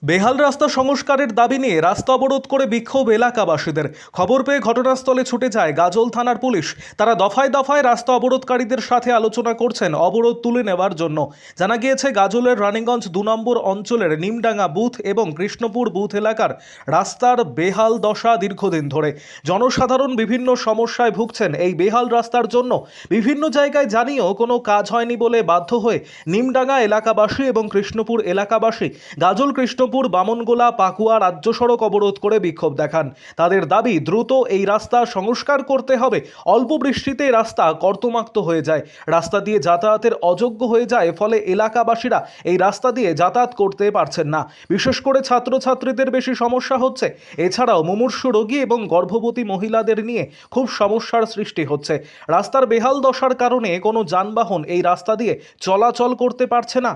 বেহাল রাস্তা সংস্কারের দাবি নিয়ে রাস্তা অবরোধ করে বিক্ষোভ এলাকাবাসীদের। খবর পেয়ে ঘটনাস্থলে ছুটে যায় গাজল থানার পুলিশ। তারা দফায় দফায় রাস্তা অবরোধকারীদের সাথে আলোচনা করছেন অবরোধ তুলে নেওয়ার জন্য। জানা গিয়েছে গাজলের রানীগঞ্জ ২ নম্বর অঞ্চলের নিমডাঙ্গা বুথ এবং কৃষ্ণপুর বুথ এলাকার রাস্তার বেহাল দশা দীর্ঘদিন ধরে। জনসাধারণ বিভিন্ন সমস্যায় ভুগছেন এই বেহাল রাস্তার জন্য। বিভিন্ন জায়গায় জানিয়েও কোনো কাজ হয়নি বলে বাধ্য হয়ে নিমডাঙ্গা এলাকাবাসী এবং কৃষ্ণপুর এলাকাবাসী গাজল কৃষ্ণপুর বামনগোলা পাকুয়া রাজ্য সড়ক অবরোধ করে বিক্ষোভ দেখান। তাদের দাবি দ্রুত এই রাস্তা সংস্কার করতে হবে। অল্প বৃষ্টিতে রাস্তা কর্দমাক্ত হয়ে যায়, রাস্তা দিয়ে যাতায়াতের অযোগ্য হয়ে যায়, ফলে এলাকাবাসীরা এই রাস্তা দিয়ে যাতায়াত করতে পারছেন না। বিশেষ করে ছাত্রছাত্রীদের বেশি সমস্যা হচ্ছে। এছাড়াও মুমূর্ষু রোগী এবং গর্ভবতী মহিলাদের নিয়ে খুব সমস্যার সৃষ্টি হচ্ছে। রাস্তার বেহাল দশার কারণে কোনো যানবাহন এই রাস্তা দিয়ে চলাচল করতে পারছে না।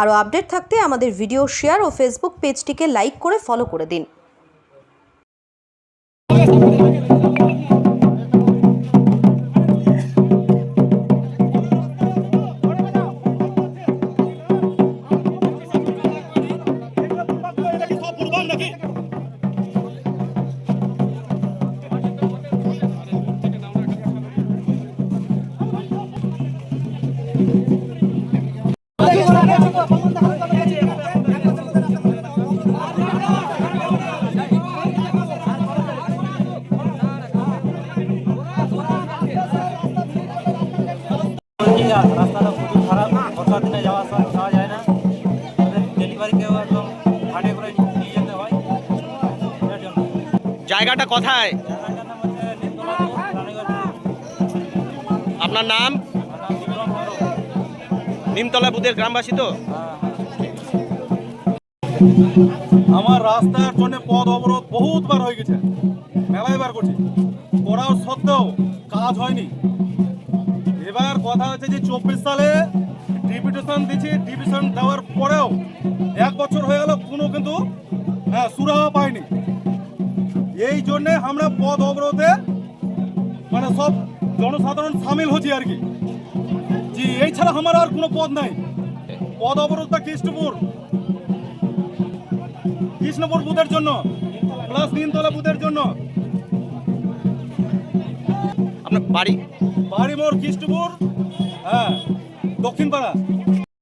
আরও আপডেট থাকতে আমাদের ভিডিও শেয়ার ও ফেসবুক পেজটিকে লাইক করে ফলো করে দিন। রাস্তাটা খুবই খারাপ, বর্ষার দিনে যাওয়া যায় না, ডেলিভারিকেও একদম ঘাটে করে নিয়ে যেতে হয়। জায়গাটা কোথায়? আপনার নাম? নিমতলা বুথের গ্রামবাসী তো? আমার রাস্তার জন্য পথ অবরোধ বহুতবার হয়ে গেছে, মেলাইবার করছি, করার সত্ত্বেও কাজ হয়নি। এবার কথা হচ্ছে যে 24 সালে ডিপুটেশন দিচ্ছি, ডিভিশন দেওয়ার পরেও 1 বছর হয়ে গেল, কোনো কিন্তু সুরাহা পাইনি। এই জন্যে আমরা পথ অবরোধে মানে সব জনসাধারণ সামিল হচ্ছি আর কি। জি, এই ছাড়া আমার আর কোনো পথ নাই। পথ অবরোধটা কৃষ্ণপুর বুথের জন্য প্লাস নিমতলা বুথের জন্য। আপনার বাড়ি? বাড়ি মোর কৃষ্ণপুর, হ্যাঁ, দক্ষিণ পাড়া।